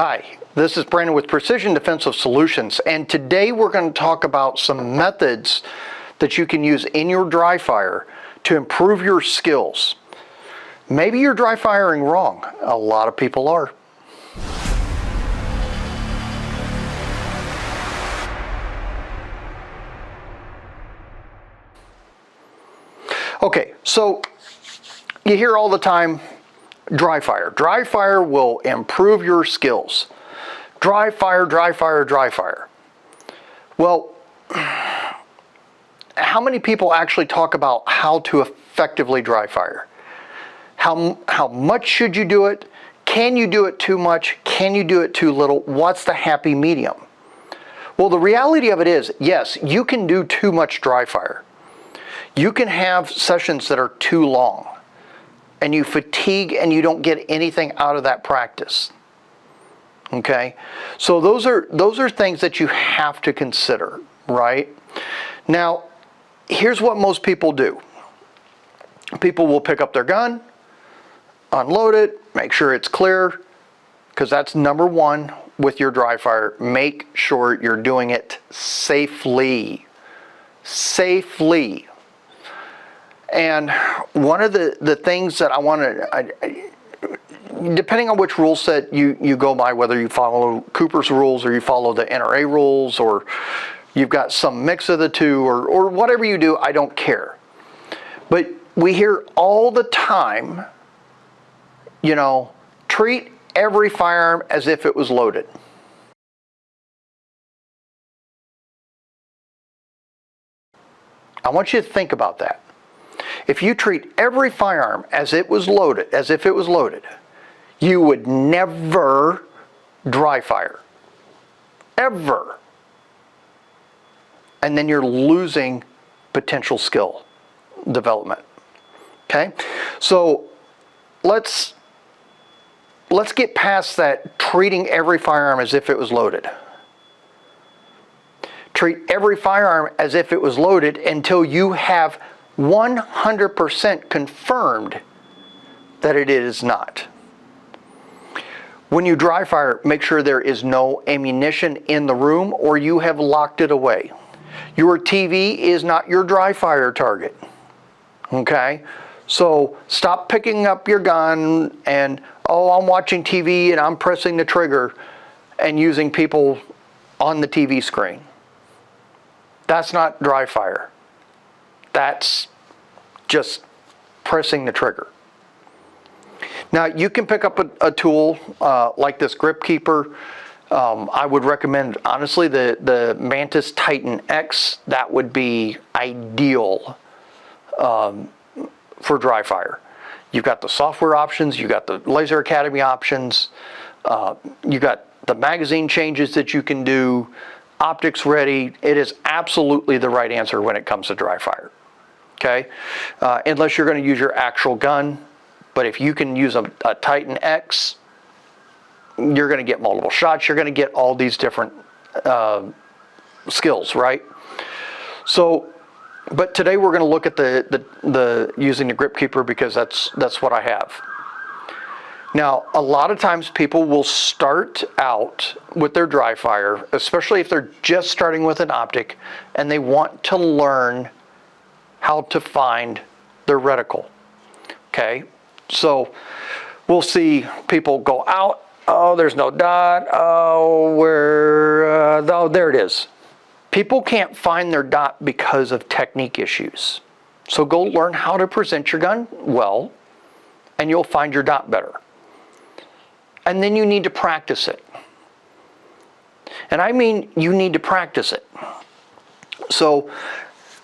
Hi, this is Brandon with Precision Defensive Solutions, and today we're going to talk about some methods that you can use in your dry fire to improve your skills. Maybe you're dry firing wrong. A lot of people are. Okay, so you hear all the time, dry fire. Dry fire will improve your skills. Dry fire, dry fire, dry fire. Well, how many people actually talk about how to effectively dry fire? How much should you do it? Can you do it too much? Can you do it too little? What's the happy medium? Well, the reality of it is, yes, you can do too much dry fire. You can have sessions that are too long, and you fatigue and you don't get anything out of that practice. Okay? So those are things that you have to consider, right? Now, here's what most people do. People will pick up their gun, unload it, make sure it's clear, because that's number one with your dry fire. Make sure you're doing it safely. Safely. And one of the things that I want to, depending on which rule set you go by, whether you follow Cooper's rules or you follow the NRA rules or you've got some mix of the two or whatever you do, I don't care. But we hear all the time, you know, treat every firearm as if it was loaded. I want you to think about that. If you treat every firearm as it was loaded, as if it was loaded, you would never dry fire. Ever. And then you're losing potential skill development. Okay? So let's get past that treating every firearm as if it was loaded. Treat every firearm as if it was loaded until you have 100% confirmed that it is not. When you dry fire, make sure there is no ammunition in the room or you have locked it away. Your TV is not your dry fire target. Okay? So stop picking up your gun and, oh, I'm watching TV and I'm pressing the trigger and using people on the TV screen. That's not dry fire. That's just pressing the trigger. Now, you can pick up a tool like this Grip Keeper. I would recommend, honestly, the Mantis Titan X. That would be ideal for dry fire. You've got the software options, you've got the Laser Academy options, you've got the magazine changes that you can do, optics ready. It is absolutely the right answer when it comes to dry fire. Okay? Unless you're going to use your actual gun. But if you can use a Titan X, you're going to get multiple shots. You're going to get all these different skills, right? So, but today we're going to look at the using the Grip Keeper because that's what I have. Now, a lot of times people will start out with their dry fire, especially if they're just starting with an optic, and they want to learn how to find their reticle. Okay, so we'll see people go out. Oh, there's no dot. Oh, oh, there it is. People can't find their dot because of technique issues. So go learn how to present your gun well, and you'll find your dot better. And then you need to practice it. And I mean, you need to practice it. So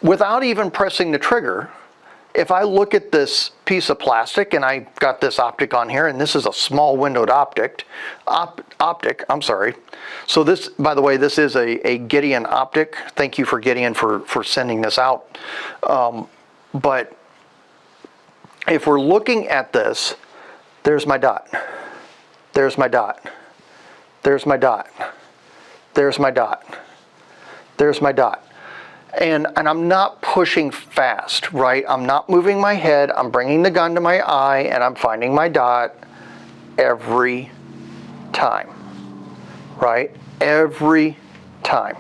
without even pressing the trigger, if I look at this piece of plastic, and I got this optic on here, and this is a small windowed optic, I'm sorry. So this, by the way, this is a Gideon optic. Thank you for Gideon for sending this out. But if we're looking at this, there's my dot. There's my dot. There's my dot. There's my dot. There's my dot. And I'm not pushing fast, right? I'm not moving my head. I'm bringing the gun to my eye and I'm finding my dot every time. right? Every time.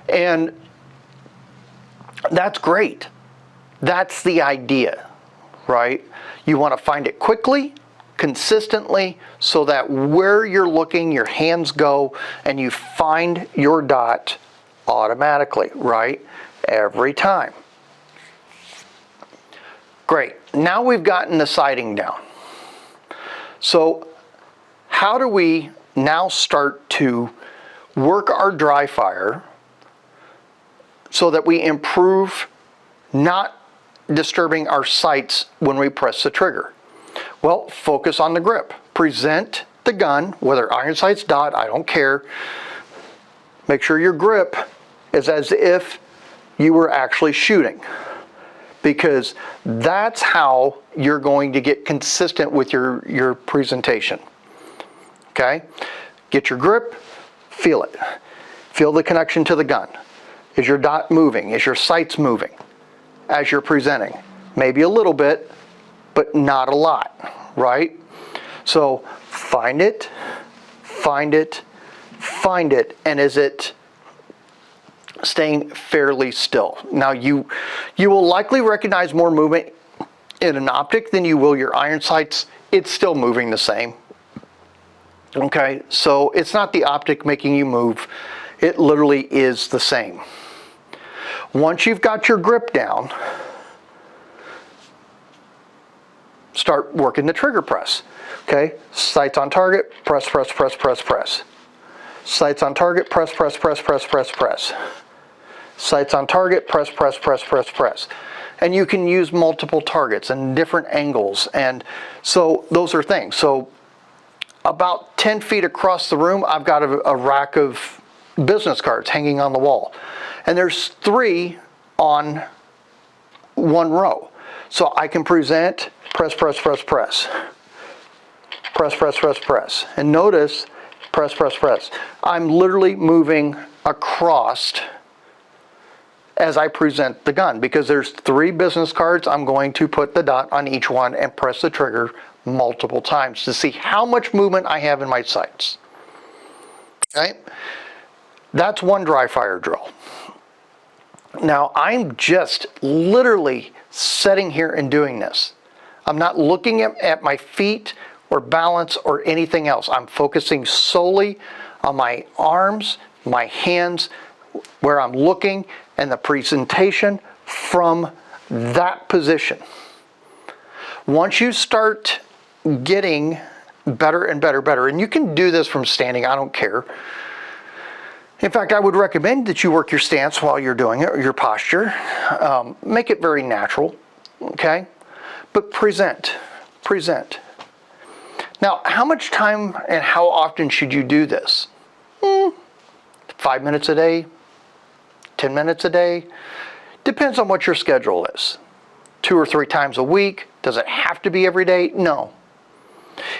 And that's great. That's the idea, right? You want to find it quickly, consistently, so that where you're looking, your hands go and you find your dot automatically, right? Every time. Great. Now we've gotten the sighting down. So how do we now start to work our dry fire so that we improve not disturbing our sights when we press the trigger? Well, focus on the grip. Present the gun, whether iron sights, dot, I don't care. Make sure your grip is as if you were actually shooting, because that's how you're going to get consistent with your presentation. Okay? Get your grip, feel it. Feel the connection to the gun. Is your dot moving? Is your sights moving as you're presenting? Maybe a little bit, but not a lot, right? So find it, find it, find it, and is it staying fairly still? Now you will likely recognize more movement in an optic than you will your iron sights. It's still moving the same. Okay, so it's not the optic making you move. It literally is the same. Once you've got your grip down, start working the trigger press. Okay, sights on target, press, press, press, press, press. Sights on target, press, press, press, press, press, press. Sights on target, press, press, press, press, press. And you can use multiple targets and different angles. And so those are things. So about 10 feet across the room, I've got a rack of business cards hanging on the wall. And there's 3 on one row. So I can present, press, press, press, press. Press, press, press, press. And notice, press, press, press. I'm literally moving across as I present the gun, because there's 3 business cards. I'm going to put the dot on each one and press the trigger multiple times to see how much movement I have in my sights. Okay? That's one dry fire drill. Now I'm just literally sitting here and doing this. I'm not looking at my feet or balance or anything else. I'm focusing solely on my arms, my hands, where I'm looking, and the presentation from that position. Once you start getting better and better, and you can do this from standing, I don't care. In fact, I would recommend that you work your stance while you're doing it, or your posture. Make it very natural, okay? But present. Now, how much time and how often should you do this? 5 minutes a day? 10 minutes a day? Depends on what your schedule is. 2 or 3 times a week? Does it have to be every day? No.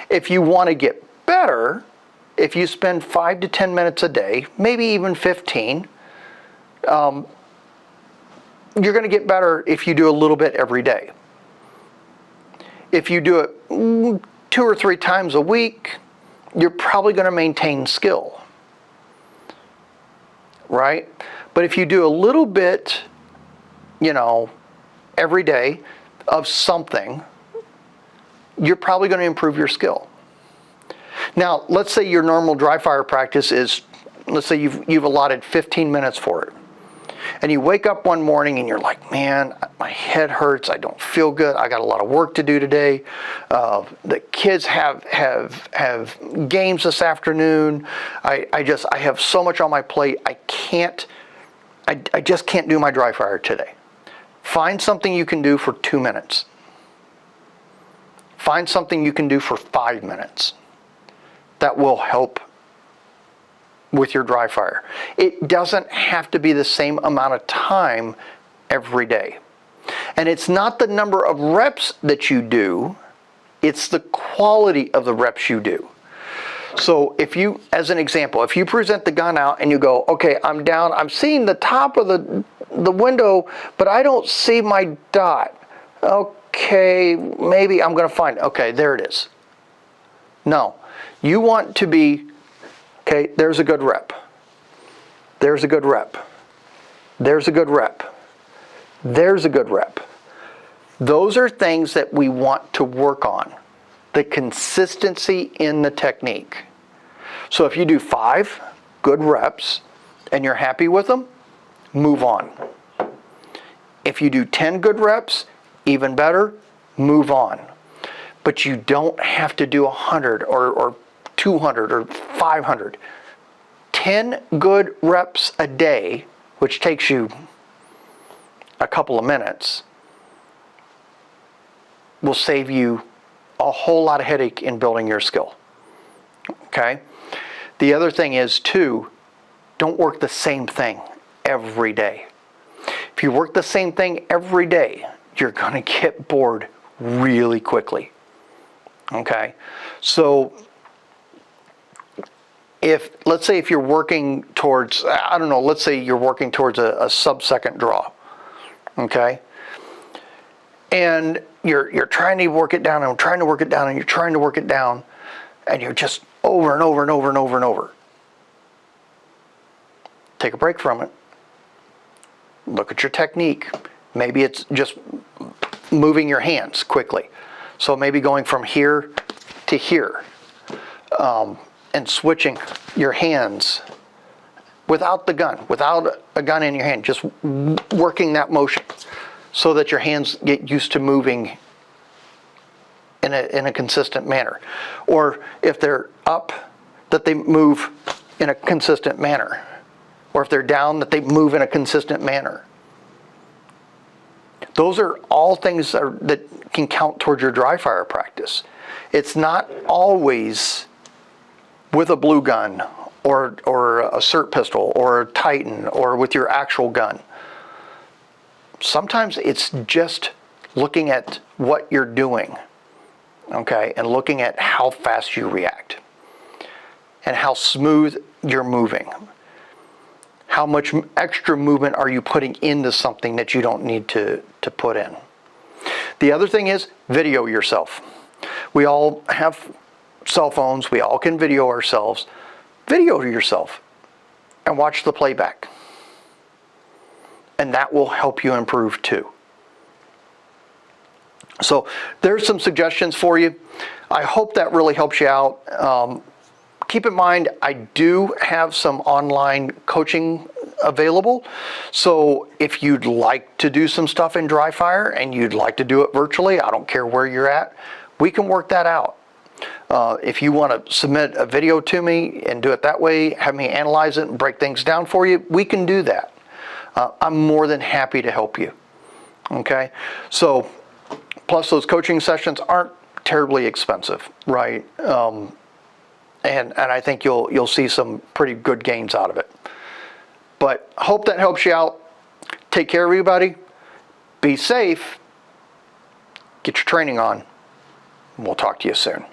If you want to get better, if you spend 5 to 10 minutes a day, maybe even 15, you're going to get better if you do a little bit every day. If you do it 2 or 3 times a week, you're probably going to maintain skill, right? But if you do a little bit, every day of something, you're probably going to improve your skill. Now, let's say your normal dry fire practice is, let's say you've allotted 15 minutes for it. And you wake up one morning and you're like, man, my head hurts. I don't feel good. I got a lot of work to do today. The kids have games this afternoon. I have so much on my plate. I just can't do my dry fire today. Find something you can do for 2 minutes. Find something you can do for 5 minutes. That will help with your dry fire. It doesn't have to be the same amount of time every day. And it's not the number of reps that you do, it's the quality of the reps you do. So if you, as an example, if you present the gun out and you go, okay, I'm down, I'm seeing the top of the window, but I don't see my dot. Okay, maybe I'm going to find, okay, there it is. No, you want to be, okay, Okay, there's a good rep. There's a good rep. There's a good rep. There's a good rep. Those are things that we want to work on. The consistency in the technique. So if you do 5 good reps and you're happy with them, move on. If you do 10 good reps, even better, move on. But you don't have to do 100 or 200 or 500. 10 good reps a day, which takes you a couple of minutes, will save you a whole lot of headache in building your skill. Okay? The other thing is, too, don't work the same thing every day. If you work the same thing every day, you're going to get bored really quickly. Okay? So, let's say if you're working towards, I don't know, let's say you're working towards a sub-second draw. Okay? And you're trying to work it down and trying to work it down and you're trying to work it down and you're just over and over and over and over and over. Take a break from it. Look at your technique. Maybe it's just moving your hands quickly. So maybe going from here to here and switching your hands without the gun, without a gun in your hand, just working that motion so that your hands get used to moving in a consistent manner. Or if they're up, that they move in a consistent manner. Or if they're down, that they move in a consistent manner. Those are all things that can count towards your dry fire practice. It's not always with a blue gun or a SIRT pistol or a Titan or with your actual gun. Sometimes it's just looking at what you're doing, okay, and looking at how fast you react and how smooth you're moving. How much extra movement are you putting into something that you don't need to put in? The other thing is video yourself. We all have cell phones. We all can video ourselves. Video yourself and watch the playback. And that will help you improve too. So there's some suggestions for you. I hope that really helps you out. Keep in mind, I do have some online coaching available. So if you'd like to do some stuff in dry fire and you'd like to do it virtually, I don't care where you're at, we can work that out. If you want to submit a video to me and do it that way, have me analyze it and break things down for you, we can do that. I'm more than happy to help you. Okay? So, plus those coaching sessions aren't terribly expensive, right? And I think you'll see some pretty good gains out of it. But hope that helps you out. Take care, everybody. Be safe. Get your training on. We'll talk to you soon.